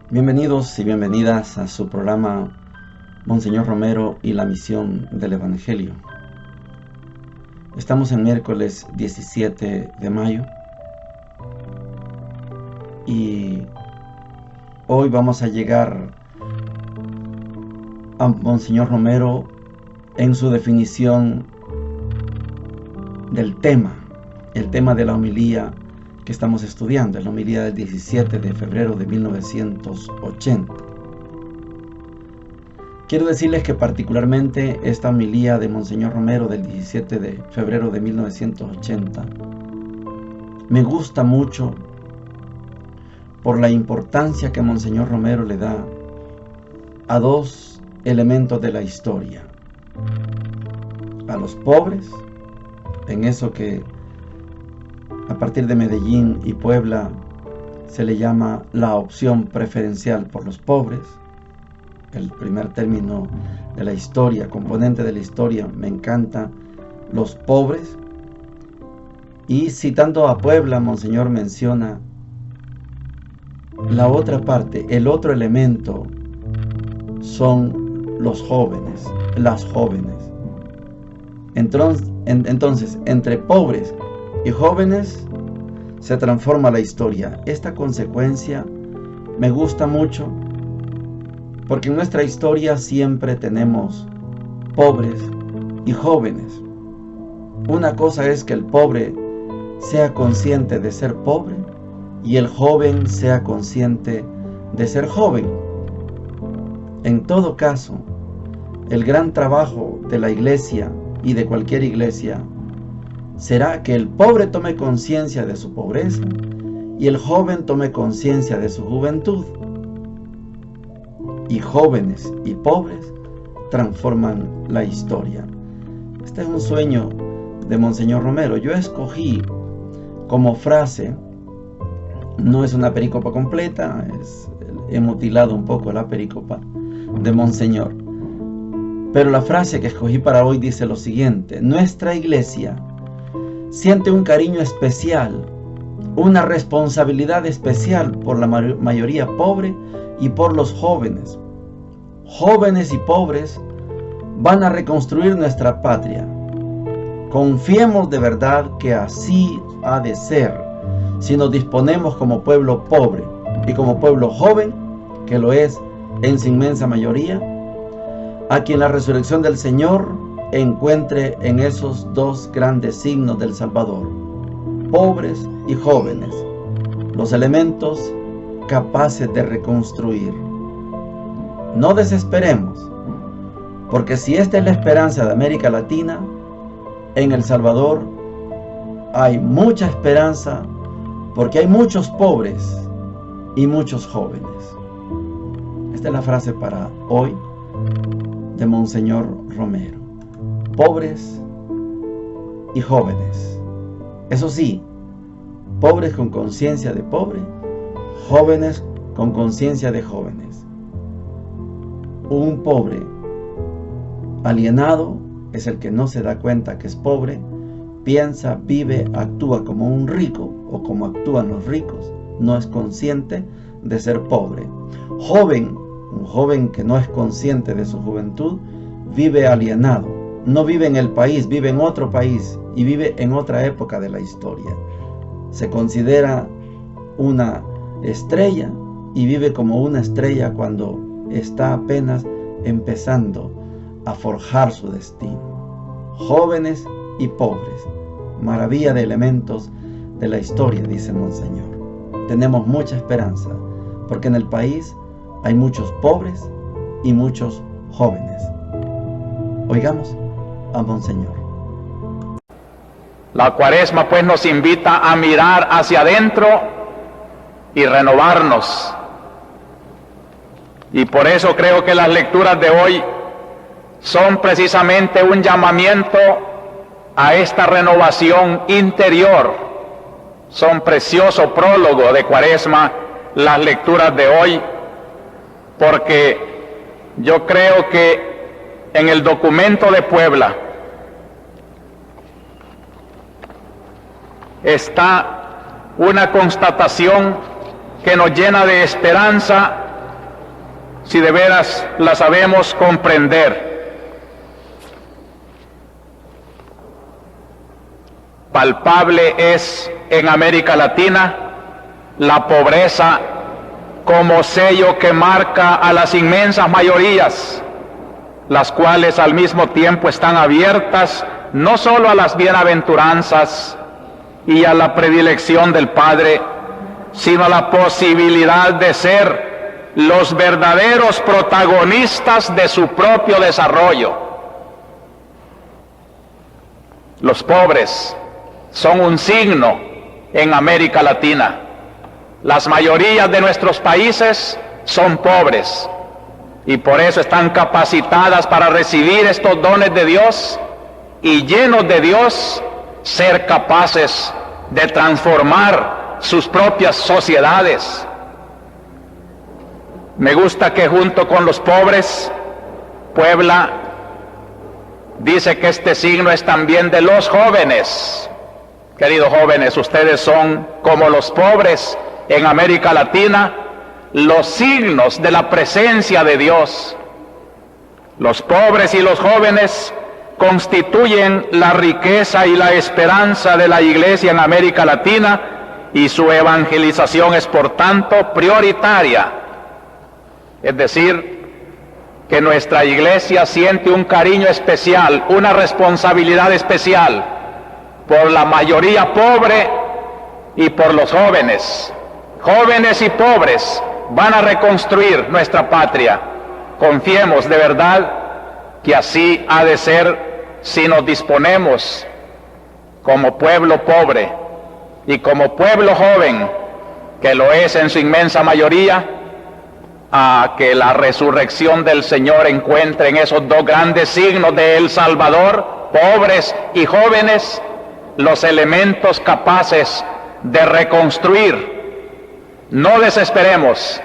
Bienvenidos y bienvenidas a su programa Monseñor Romero y la misión del Evangelio. Estamos en miércoles 17 de mayo y hoy vamos a llegar a Monseñor Romero en su definición del tema, el tema de la homilía que estamos estudiando, la homilía del 17 de febrero de 1980. Quiero decirles que particularmente esta homilía de Monseñor Romero del 17 de febrero de 1980 me gusta mucho por la importancia que Monseñor Romero le da a dos elementos de la historia: a los pobres, en eso que a partir de Medellín y Puebla se le llama la opción preferencial por los pobres. El primer término de la historia, componente de la historia, me encanta, los pobres. Y citando a Puebla, Monseñor menciona la otra parte, el otro elemento son los jóvenes, las jóvenes. Entonces, entre pobres y jóvenes se transforma la historia. Esta consecuencia me gusta mucho porque en nuestra historia siempre tenemos pobres y jóvenes. Una cosa es que el pobre sea consciente de ser pobre y el joven sea consciente de ser joven. En todo caso, el gran trabajo de la iglesia y de cualquier iglesia será que el pobre tome conciencia de su pobreza y el joven tome conciencia de su juventud. Y jóvenes y pobres transforman la historia. Este es un sueño de Monseñor Romero. Yo escogí como frase, no es una pericopa completa, he mutilado un poco la pericopa de Monseñor, pero la frase que escogí para hoy dice lo siguiente: nuestra iglesia siente un cariño especial, una responsabilidad especial por la mayoría pobre y por los jóvenes. Jóvenes y pobres van a reconstruir nuestra patria. Confiemos de verdad que así ha de ser, si nos disponemos como pueblo pobre y como pueblo joven, que lo es en su inmensa mayoría, a quien la resurrección del Señor encuentre en esos dos grandes signos del Salvador: pobres y jóvenes, los elementos capaces de reconstruir. No desesperemos, porque si esta es la esperanza de América Latina, en El Salvador hay mucha esperanza, porque hay muchos pobres y muchos jóvenes. Esta es la frase para hoy de Monseñor Romero: pobres y jóvenes. Eso sí, pobres con conciencia de pobre, jóvenes con conciencia de jóvenes. Un pobre alienado es el que no se da cuenta que es pobre, piensa, vive, actúa como un rico o como actúan los ricos, no es consciente de ser pobre. Un joven que no es consciente de su juventud, vive alienado. No vive en el país, vive en otro país y vive en otra época de la historia. Se considera una estrella y vive como una estrella cuando está apenas empezando a forjar su destino. Jóvenes y pobres, maravilla de elementos de la historia, dice Monseñor. Tenemos mucha esperanza, porque en el país hay muchos pobres y muchos jóvenes. Oigamos a Monseñor. La Cuaresma pues nos invita a mirar hacia adentro y renovarnos. Y por eso creo que las lecturas de hoy son precisamente un llamamiento a esta renovación interior. Son precioso prólogo de Cuaresma las lecturas de hoy, porque yo creo que en el documento de Puebla está una constatación que nos llena de esperanza si de veras la sabemos comprender. Palpable es en América Latina la pobreza como sello que marca a las inmensas mayorías, las cuales al mismo tiempo están abiertas no solo a las bienaventuranzas y a la predilección del Padre, sino a la posibilidad de ser los verdaderos protagonistas de su propio desarrollo. Los pobres son un signo en América Latina. Las mayorías de nuestros países son pobres y por eso están capacitadas para recibir estos dones de Dios y, llenos de Dios, ser capaces de transformar sus propias sociedades. Me gusta que junto con los pobres, Puebla dice que este signo es también de los jóvenes. Queridos jóvenes, ustedes son como los pobres en América Latina, los signos de la presencia de Dios. Los pobres y los jóvenes constituyen la riqueza y la esperanza de la Iglesia en América Latina, y su evangelización es por tanto prioritaria. Es decir, que nuestra Iglesia siente un cariño especial, una responsabilidad especial por la mayoría pobre y por los jóvenes. Jóvenes y pobres van a reconstruir nuestra patria. Confiemos de verdad que así ha de ser si nos disponemos como pueblo pobre y como pueblo joven, que lo es en su inmensa mayoría, a que la resurrección del Señor encuentre en esos dos grandes signos de El Salvador, pobres y jóvenes, los elementos capaces de reconstruir. No desesperemos,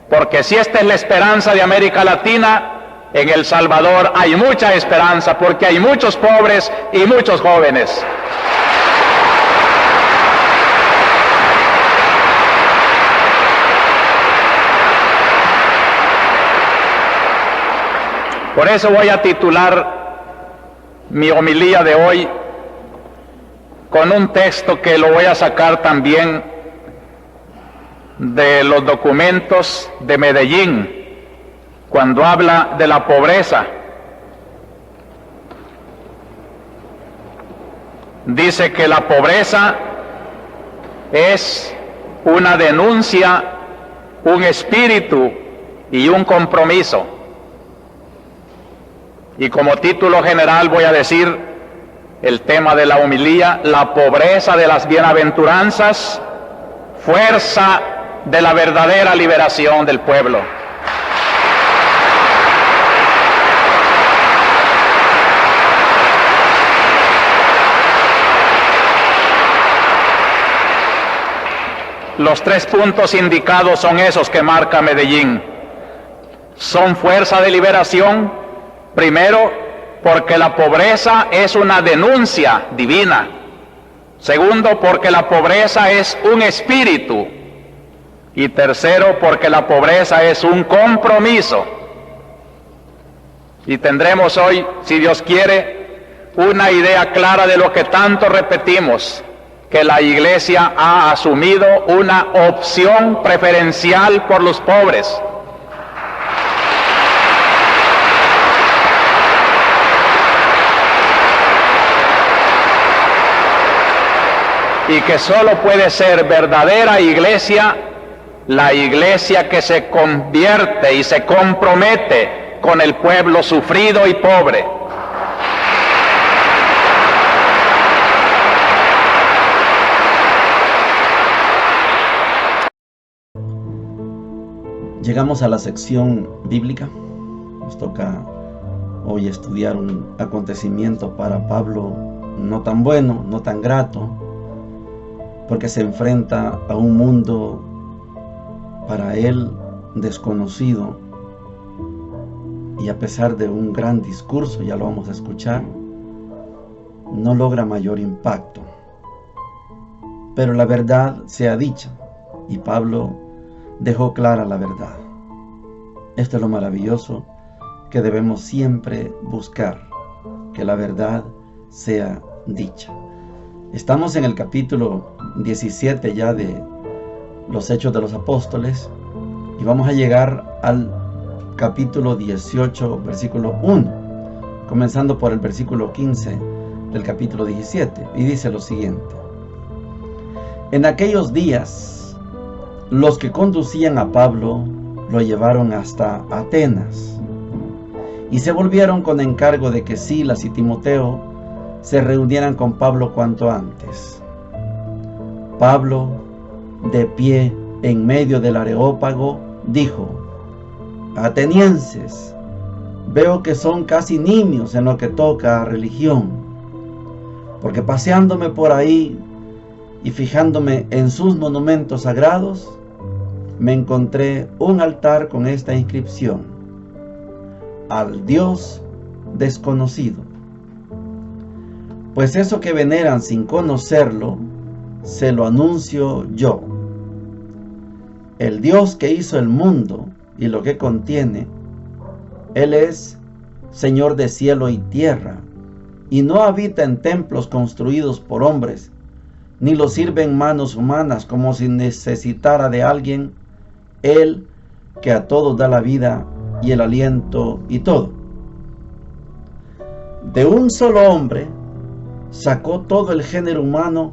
porque si esta es la esperanza de América Latina, en El Salvador hay mucha esperanza, porque hay muchos pobres y muchos jóvenes. Por eso voy a titular mi homilía de hoy con un texto que lo voy a sacar también de los documentos de Medellín, cuando habla de la pobreza. Dice que la pobreza es una denuncia, un espíritu y un compromiso. Y como título general voy a decir el tema de la homilía: la pobreza de las bienaventuranzas, fuerza de la verdadera liberación del pueblo. Los 3 puntos indicados son esos que marca Medellín. Son fuerza de liberación, primero, porque la pobreza es una denuncia divina. Segundo, porque la pobreza es un espíritu. Y tercero, porque la pobreza es un compromiso. Y tendremos hoy, si Dios quiere, una idea clara de lo que tanto repetimos, que la Iglesia ha asumido una opción preferencial por los pobres. Y que solo puede ser verdadera iglesia la iglesia que se convierte y se compromete con el pueblo sufrido y pobre. Llegamos a la sección bíblica. Nos toca hoy estudiar un acontecimiento para Pablo no tan bueno, no tan grato, porque se enfrenta a un mundo para él desconocido, y a pesar de un gran discurso, ya lo vamos a escuchar, no logra mayor impacto. Pero la verdad sea dicha, y Pablo dejó clara la verdad. Esto es lo maravilloso que debemos siempre buscar, que la verdad sea dicha. Estamos en el capítulo 17 ya de los Hechos de los Apóstoles y vamos a llegar al capítulo 18, versículo 1, comenzando por el versículo 15 del capítulo 17, y dice lo siguiente: En aquellos días, los que conducían a Pablo lo llevaron hasta Atenas, y se volvieron con encargo de que Silas y Timoteo se reunieran con Pablo cuanto antes. Pablo, de pie en medio del Areópago, dijo: Atenienses, veo que son casi nimios en lo que toca a religión, porque paseándome por ahí y fijándome en sus monumentos sagrados, me encontré un altar con esta inscripción: al Dios desconocido. Pues eso que veneran sin conocerlo, se lo anuncio yo. El Dios que hizo el mundo y lo que contiene, Él es Señor de cielo y tierra, y no habita en templos construidos por hombres, ni lo sirven manos humanas como si necesitara de alguien, Él que a todos da la vida y el aliento y todo. De un solo hombre sacó todo el género humano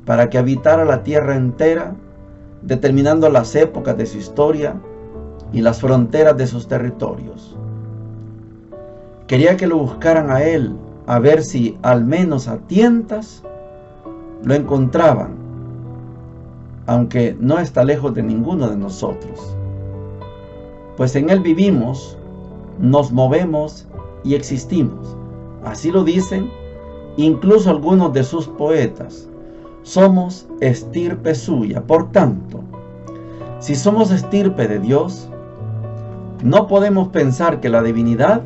para que habitara la tierra entera, determinando las épocas de su historia y las fronteras de sus territorios. Quería que lo buscaran a Él, a ver si al menos a tientas lo encontraban, aunque no está lejos de ninguno de nosotros. Pues en Él vivimos, nos movemos y existimos. Así lo dicen incluso algunos de sus poetas. Somos estirpe suya. Por tanto, si somos estirpe de Dios, no podemos pensar que la divinidad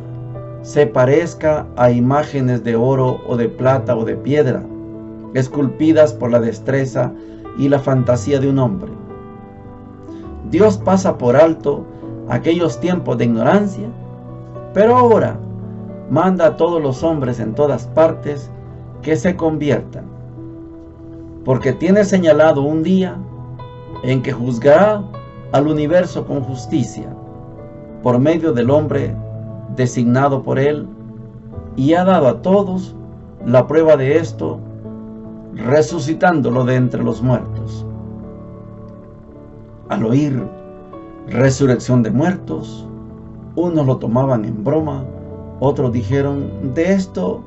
se parezca a imágenes de oro o de plata o de piedra, esculpidas por la destreza y la fantasía de un hombre. Dios pasa por alto aquellos tiempos de ignorancia, pero ahora manda a todos los hombres en todas partes que se conviertan, porque tiene señalado un día en que juzgará al universo con justicia, por medio del hombre designado por Él, y ha dado a todos la prueba de esto, resucitándolo de entre los muertos. Al oír resurrección de muertos, unos lo tomaban en broma, otros dijeron: de esto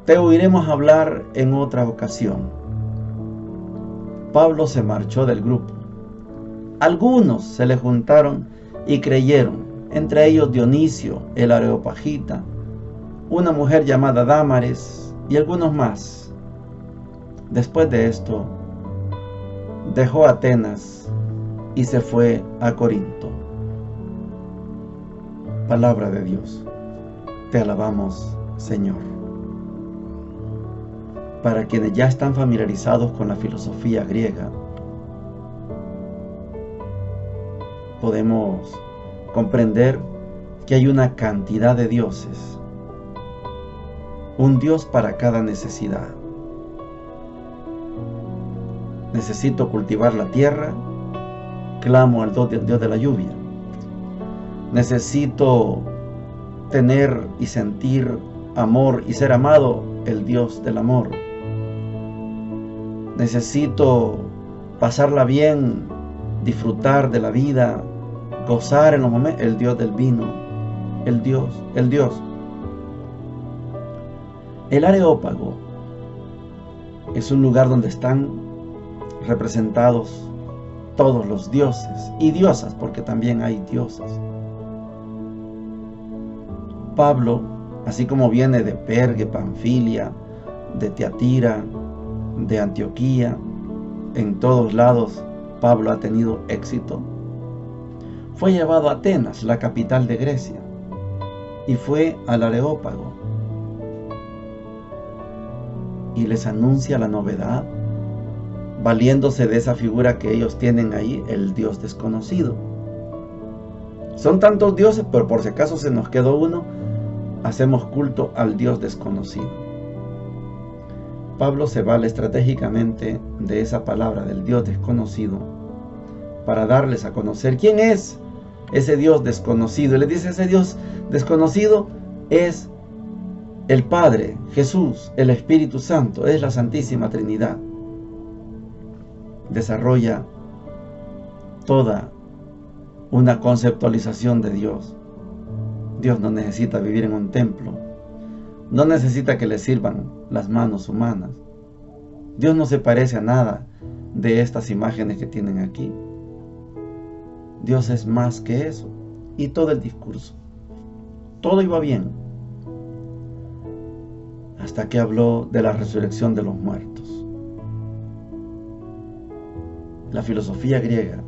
te oiremos hablar en otra ocasión. Pablo se marchó del grupo. Algunos se le juntaron y creyeron, entre ellos Dionisio, el areopagita, una mujer llamada Dámaris y algunos más. Después de esto, dejó Atenas y se fue a Corinto. Palabra de Dios. Te alabamos, Señor. Para quienes ya están familiarizados con la filosofía griega, podemos comprender que hay una cantidad de dioses, un Dios para cada necesidad. Necesito cultivar la tierra, clamo al Dios de la lluvia. Necesito tener y sentir amor y ser amado, el Dios del amor. Necesito pasarla bien, disfrutar de la vida, gozar en los momentos, el Dios del vino, el Dios. El Areópago es un lugar donde están representados todos los dioses y diosas, porque también hay diosas. Pablo, así como viene de Perge, Panfilia, de Tiatira, de Antioquía, en todos lados Pablo ha tenido éxito. Fue llevado a Atenas, la capital de Grecia, y fue al Areópago y les anuncia la novedad, valiéndose de esa figura que ellos tienen ahí, el Dios desconocido. Son tantos dioses, pero por si acaso se nos quedó uno, hacemos culto al Dios desconocido. Pablo se vale estratégicamente de esa palabra del Dios desconocido para darles a conocer quién es ese Dios desconocido. Y les dice, ese Dios desconocido es el Padre, Jesús, el Espíritu Santo, es la Santísima Trinidad. Desarrolla toda una conceptualización de Dios. Dios no necesita vivir en un templo, no necesita que le sirvan las manos humanas. Dios no se parece a nada de estas imágenes que tienen aquí. Dios es más que eso. Y todo el discurso, todo iba bien, hasta que habló de la resurrección de los muertos. La filosofía griega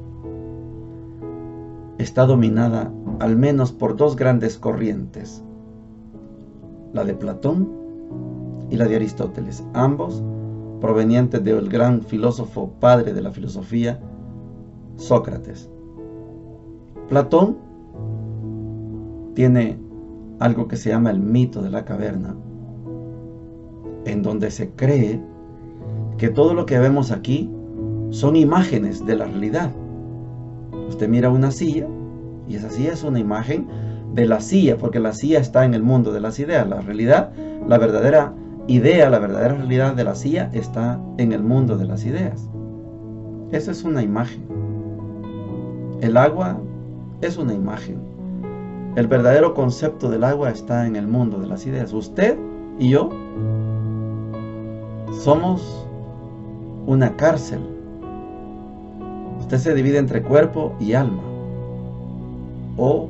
está dominada al menos por dos grandes corrientes, la de Platón y la de Aristóteles, ambos provenientes del gran filósofo padre de la filosofía, Sócrates. Platón tiene algo que se llama el mito de la caverna, en donde se cree que todo lo que vemos aquí son imágenes de la realidad. Usted mira una silla y esa silla es una imagen de la silla, porque la silla está en el mundo de las ideas. La realidad, la verdadera idea, la verdadera realidad de la silla está en el mundo de las ideas. Eso es una imagen. El agua es una imagen. El verdadero concepto del agua está en el mundo de las ideas. Usted y yo somos una cárcel. Usted se divide entre cuerpo y alma, o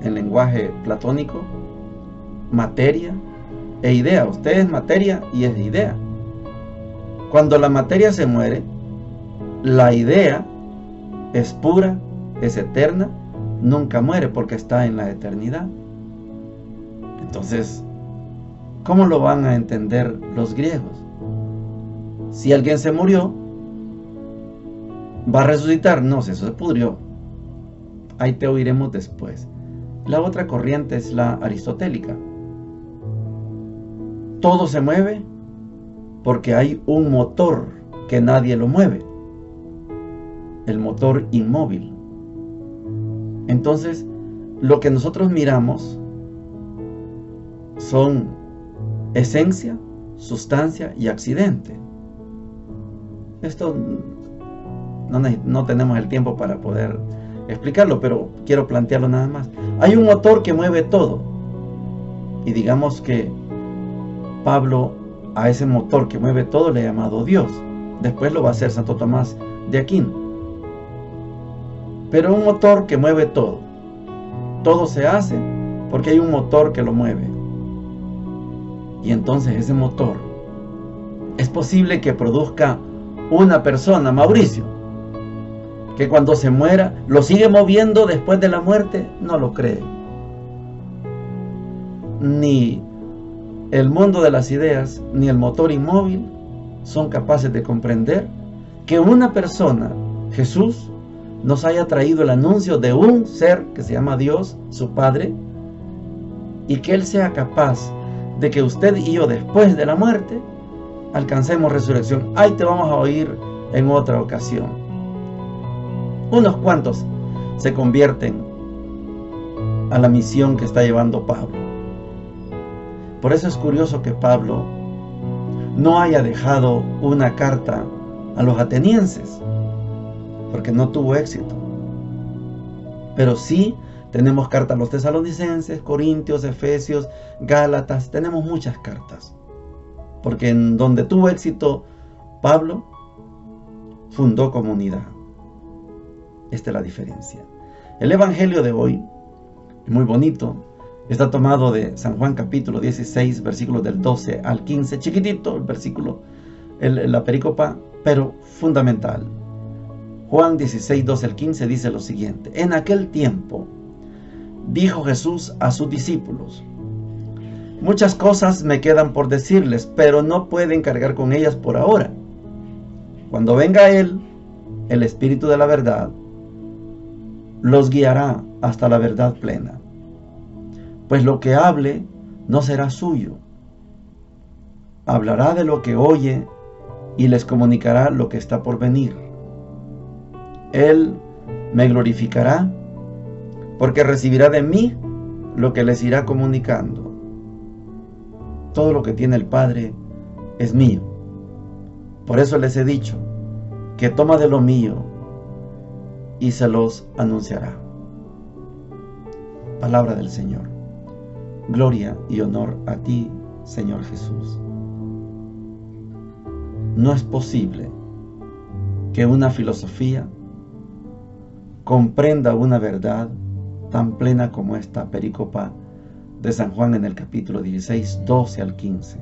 en lenguaje platónico, materia e idea. Usted es materia y es idea. Cuando la materia se muere, la idea es pura, es eterna, nunca muere porque está en la eternidad. Entonces, ¿cómo lo van a entender los griegos? Si alguien se murió, ¿va a resucitar? No, si eso se pudrió. Ahí te oiremos después. La otra corriente es la aristotélica. Todo se mueve porque hay un motor que nadie lo mueve. El motor inmóvil. Entonces, lo que nosotros miramos son esencia, sustancia y accidente. Esto no tenemos el tiempo para poder explicarlo, pero quiero plantearlo nada más. Hay un motor que mueve todo. Y digamos que Pablo a ese motor que mueve todo le ha llamado Dios. Después lo va a hacer Santo Tomás de Aquino. Pero un motor que mueve todo. Todo se hace porque hay un motor que lo mueve. Y entonces ese motor es posible que produzca una persona, Mauricio, que cuando se muera lo sigue moviendo después de la muerte. No lo cree. Ni el mundo de las ideas ni el motor inmóvil son capaces de comprender que una persona, Jesús, nos haya traído el anuncio de un ser que se llama Dios, su Padre, y que Él sea capaz de que usted y yo, después de la muerte, alcancemos resurrección. Ahí te vamos a oír en otra ocasión. Unos cuantos se convierten a la misión que está llevando Pablo. Por eso es curioso que Pablo no haya dejado una carta a los atenienses, porque no tuvo éxito. Pero sí tenemos cartas a los tesalonicenses, corintios, efesios, gálatas. Tenemos muchas cartas, porque en donde tuvo éxito Pablo, fundó comunidad. Esta es la diferencia. El evangelio de hoy es muy bonito. Está tomado de San Juan capítulo 16, versículos del 12 al 15. Chiquitito el versículo, la perícopa, pero fundamental. Juan 16, 12 al 15 dice lo siguiente: en aquel tiempo dijo Jesús a sus discípulos: muchas cosas me quedan por decirles, pero no pueden cargar con ellas por ahora. Cuando venga Él, el Espíritu de la verdad, los guiará hasta la verdad plena. Pues lo que hable no será suyo. Hablará de lo que oye y les comunicará lo que está por venir. Él me glorificará porque recibirá de mí lo que les irá comunicando. Todo lo que tiene el Padre es mío. Por eso les he dicho que toma de lo mío y se los anunciará. Palabra del Señor. Gloria y honor a ti, Señor Jesús. No es posible que una filosofía comprenda una verdad tan plena como esta perícopa de San Juan en el capítulo 16, 12 al 15.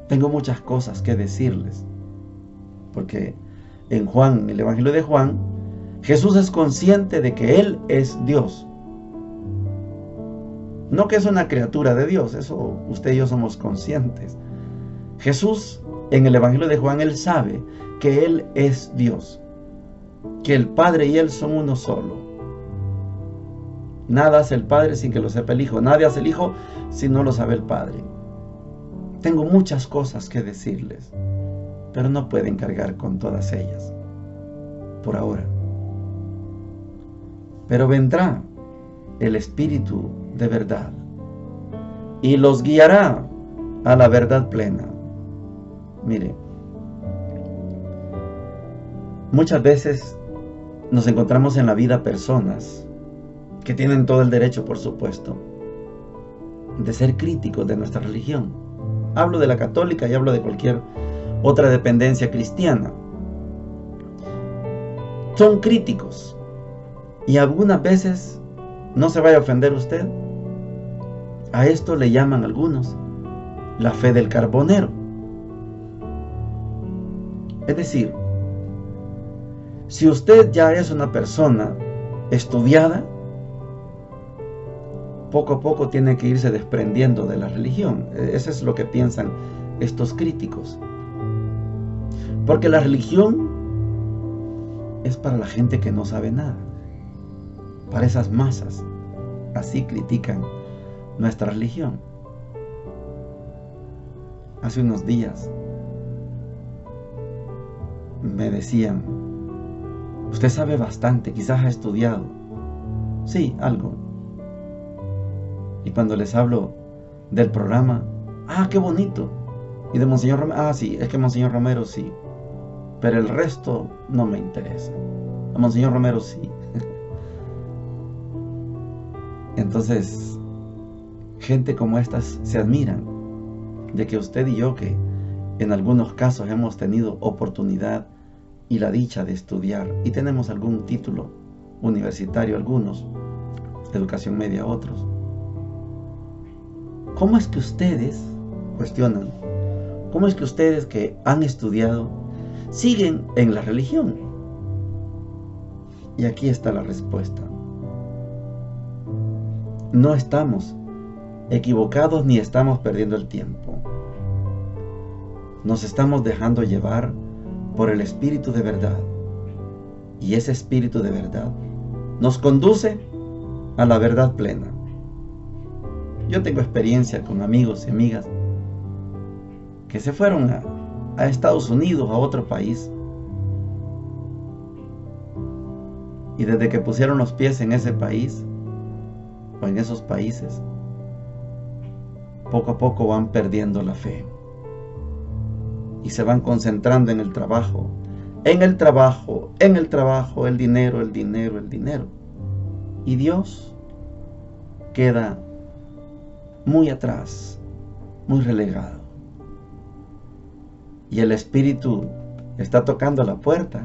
Tengo muchas cosas que decirles, porque en Juan, el Evangelio de Juan, Jesús es consciente de que Él es Dios. No que es una criatura de Dios, eso usted y yo somos conscientes. Jesús, en el Evangelio de Juan, Él sabe que Él es Dios, que el Padre y Él son uno solo. Nada hace el Padre sin que lo sepa el Hijo, nadie hace el Hijo si no lo sabe el Padre. Tengo muchas cosas que decirles, pero no pueden cargar con todas ellas, por ahora. Pero vendrá el Espíritu de verdad y los guiará a la verdad plena. Mire, muchas veces nos encontramos en la vida personas que tienen todo el derecho, por supuesto, de ser críticos de nuestra religión. Hablo de la católica y hablo de cualquier otra dependencia cristiana. Son críticos y algunas veces, no se vaya a ofender usted, a esto le llaman algunos la fe del carbonero. Es decir, si usted ya es una persona estudiada, poco a poco tiene que irse desprendiendo de la religión. Eso es lo que piensan estos críticos. Porque la religión es para la gente que no sabe nada, para esas masas. Así critican nuestra religión. Hace unos días me decían: usted sabe bastante, quizás ha estudiado. Sí, algo. Y cuando les hablo del programa, ¡ah, qué bonito! Y de Monseñor Romero, ah, sí, es que Monseñor Romero sí, pero el resto no me interesa. A Monseñor Romero sí. Entonces, gente como estas se admiran de que usted y yo, que en algunos casos hemos tenido oportunidad y la dicha de estudiar y tenemos algún título universitario, algunos, educación media otros, ¿cómo es que ustedes, cuestionan, cómo es que ustedes que han estudiado siguen en la religión? Y aquí está la respuesta. No estamos equivocados ni estamos perdiendo el tiempo. Nos estamos dejando llevar por el Espíritu de verdad. Y ese Espíritu de verdad nos conduce a la verdad plena. Yo tengo experiencia con amigos y amigas que se fueron a Estados Unidos, a otro país. Y desde que pusieron los pies en ese país, o en esos países, poco a poco van perdiendo la fe. Y se van concentrando en el trabajo, en el trabajo, en el trabajo, el dinero, el dinero, el dinero. Y Dios queda muy atrás, muy relegado. Y el Espíritu está tocando la puerta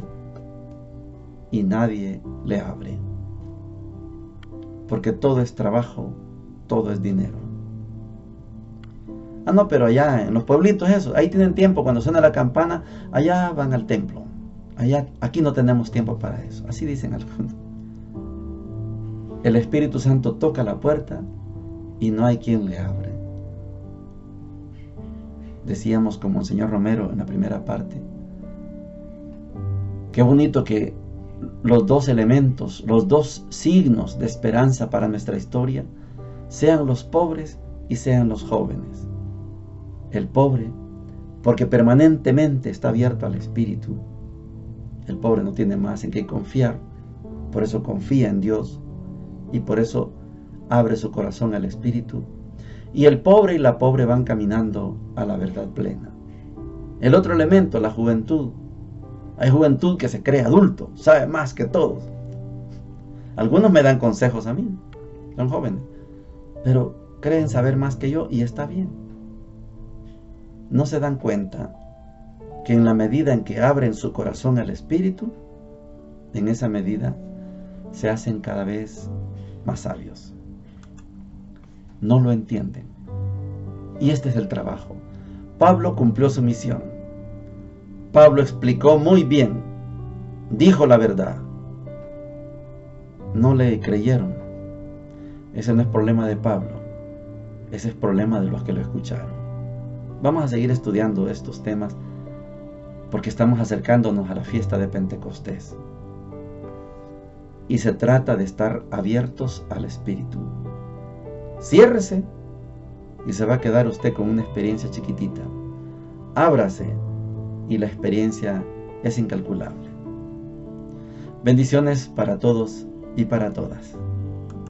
y nadie le abre. Porque todo es trabajo, todo es dinero. Ah, no, pero allá en los pueblitos eso, ahí tienen tiempo, cuando suena la campana, allá van al templo. Allá, aquí no tenemos tiempo para eso. Así dicen algunos. El Espíritu Santo toca la puerta y no hay quien le abre. Decíamos con Monseñor Romero en la primera parte, qué bonito que los dos elementos, los dos signos de esperanza para nuestra historia, sean los pobres y sean los jóvenes. El pobre, porque permanentemente está abierto al Espíritu. El pobre no tiene más en qué confiar, por eso confía en Dios y por eso abre su corazón al Espíritu. Y el pobre y la pobre van caminando a la verdad plena. El otro elemento, la juventud. Hay juventud que se cree adulto, sabe más que todos. Algunos me dan consejos a mí, son jóvenes, pero creen saber más que yo y está bien. No se dan cuenta que en la medida en que abren su corazón al Espíritu, en esa medida se hacen cada vez más sabios. No lo entienden. Y este es el trabajo. Pablo cumplió su misión. Pablo explicó muy bien, dijo la verdad. No le creyeron. Ese no es problema de Pablo, ese es problema de los que lo escucharon. Vamos a seguir estudiando estos temas porque estamos acercándonos a la fiesta de Pentecostés. Y se trata de estar abiertos al Espíritu. Ciérrese y se va a quedar usted con una experiencia chiquitita. Ábrase y la experiencia es incalculable. Bendiciones para todos y para todas.